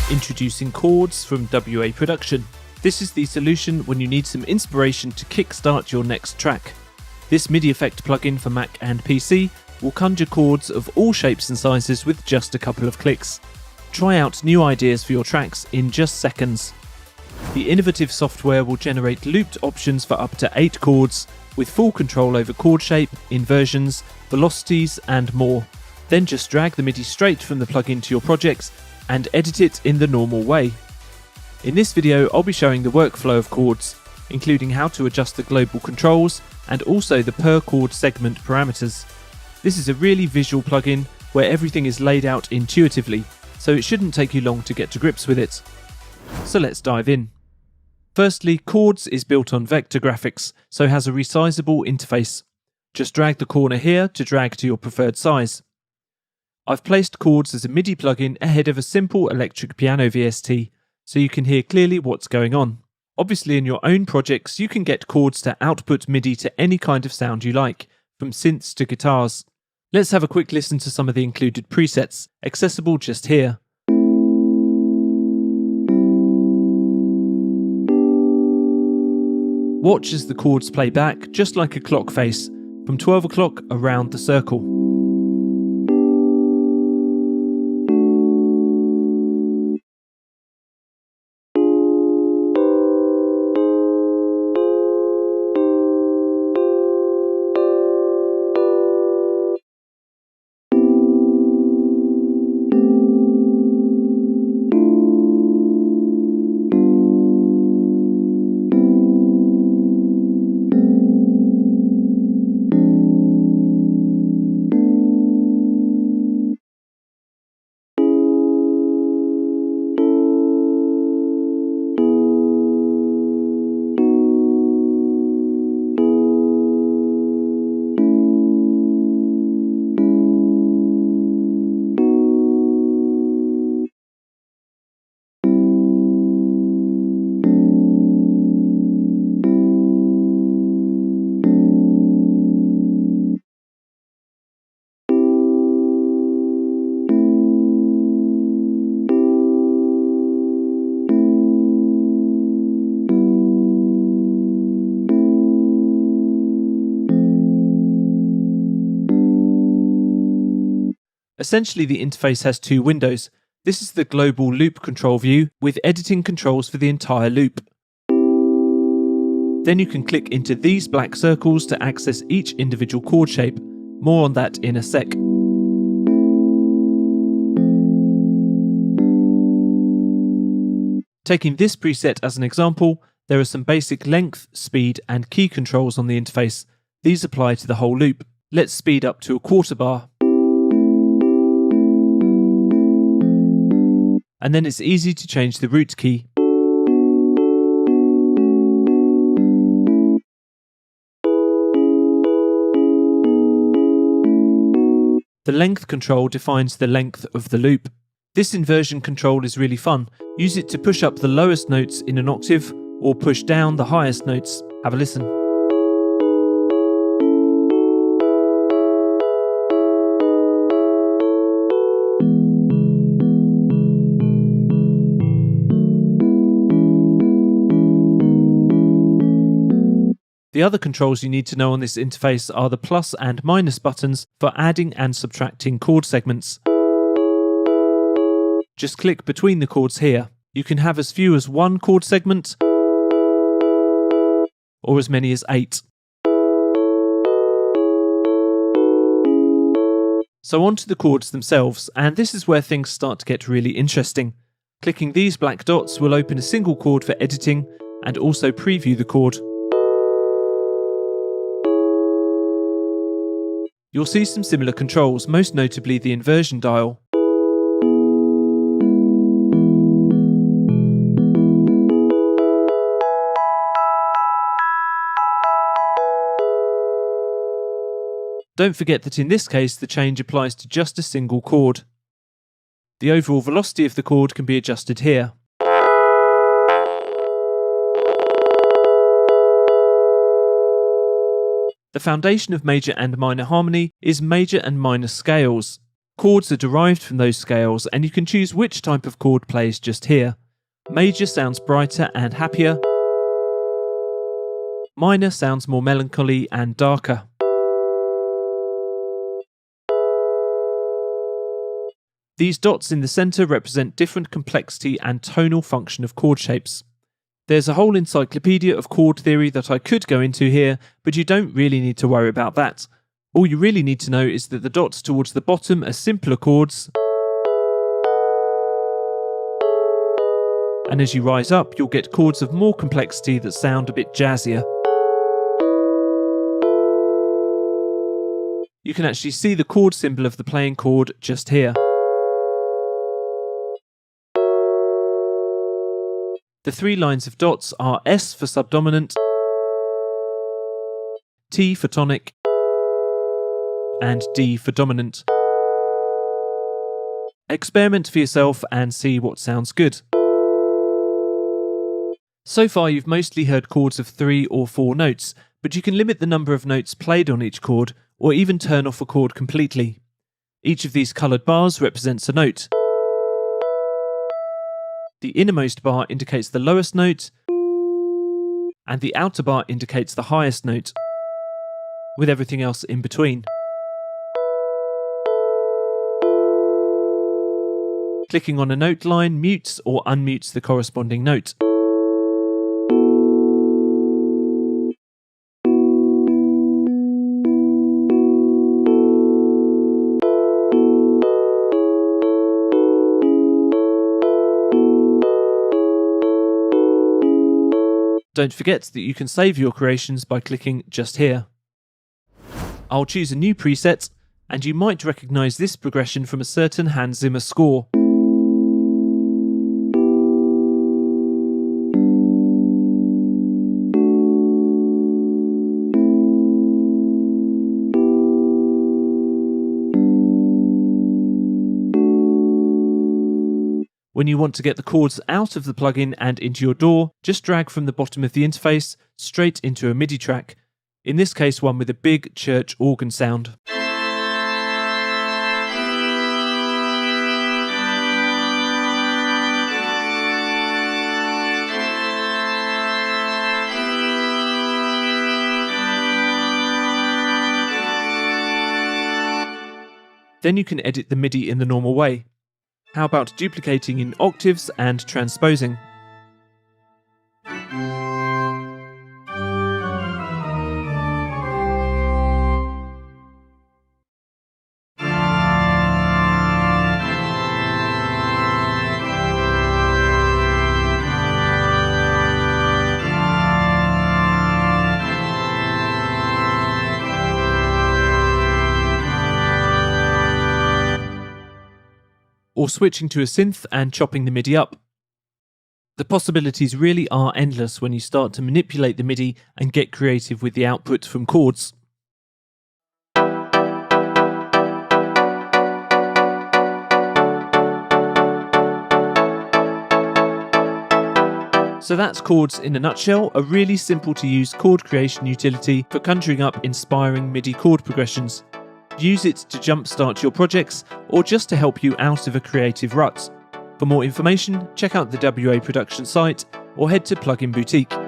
Introducing CHORDS from WA Production. This is the solution when you need some inspiration to kickstart your next track. This MIDI effect plugin for Mac and PC will conjure chords of all shapes and sizes with just a couple of clicks. Try out new ideas for your tracks in just seconds. The innovative software will generate looped options for up to 8 chords, with full control over chord shape, inversions, velocities and more. Then just drag the MIDI straight from the plugin to your projects and edit it in the normal way. In this video I'll be showing the workflow of chords, including how to adjust the global controls and also the per chord segment parameters. This is a really visual plugin where everything is laid out intuitively, so it shouldn't take you long to get to grips with it. So let's dive in. Firstly, CHORDS is built on vector graphics, so has a resizable interface. Just drag the corner here to drag to your preferred size. I've placed CHORDS as a MIDI plugin ahead of a simple electric piano VST, so you can hear clearly what's going on. Obviously in your own projects you can get CHORDS to output MIDI to any kind of sound you like, from synths to guitars. Let's have a quick listen to some of the included presets, accessible just here. Watch as the chords play back just like a clock face, from 12 o'clock around the circle. Essentially the interface has 2 windows. This is the global loop control view with editing controls for the entire loop. Then you can click into these black circles to access each individual chord shape. More on that in a sec. Taking this preset as an example, there are some basic length, speed and key controls on the interface. These apply to the whole loop. Let's speed up to a quarter bar. And then it's easy to change the root key. The length control defines the length of the loop. This inversion control is really fun. Use it to push up the lowest notes in an octave or push down the highest notes. Have a listen. The other controls you need to know on this interface are the plus and minus buttons for adding and subtracting chord segments. Just click between the chords here. You can have as few as 1 chord segment or as many as 8. So on to the chords themselves, and this is where things start to get really interesting. Clicking these black dots will open a single chord for editing and also preview the chord. You'll see some similar controls, most notably the inversion dial. Don't forget that in this case the change applies to just a single chord. The overall velocity of the chord can be adjusted here. The foundation of major and minor harmony is major and minor scales. Chords are derived from those scales, and you can choose which type of chord plays just here. Major sounds brighter and happier. Minor sounds more melancholy and darker. These dots in the centre represent different complexity and tonal function of chord shapes. There's a whole encyclopedia of chord theory that I could go into here, but you don't really need to worry about that. All you really need to know is that the dots towards the bottom are simpler chords, and as you rise up, you'll get chords of more complexity that sound a bit jazzier. You can actually see the chord symbol of the playing chord just here. The three lines of dots are S for subdominant, T for tonic, and D for dominant. Experiment for yourself and see what sounds good. So far you've mostly heard chords of 3 or 4 notes, but you can limit the number of notes played on each chord, or even turn off a chord completely. Each of these coloured bars represents a note. The innermost bar indicates the lowest note, and the outer bar indicates the highest note, with everything else in between. Clicking on a note line mutes or unmutes the corresponding note. Don't forget that you can save your creations by clicking just here. I'll choose a new preset, and you might recognise this progression from a certain Hans Zimmer score. When you want to get the chords out of the plugin and into your DAW, just drag from the bottom of the interface straight into a MIDI track, in this case one with a big church organ sound. Then you can edit the MIDI in the normal way. How about duplicating in octaves and transposing? Or switching to a synth and chopping the MIDI up. The possibilities really are endless when you start to manipulate the MIDI and get creative with the output from chords. So that's Chords in a nutshell, a really simple to use chord creation utility for conjuring up inspiring MIDI chord progressions. Use it to jumpstart your projects or just to help you out of a creative rut. For more information, check out the WA Production site or head to Plugin Boutique.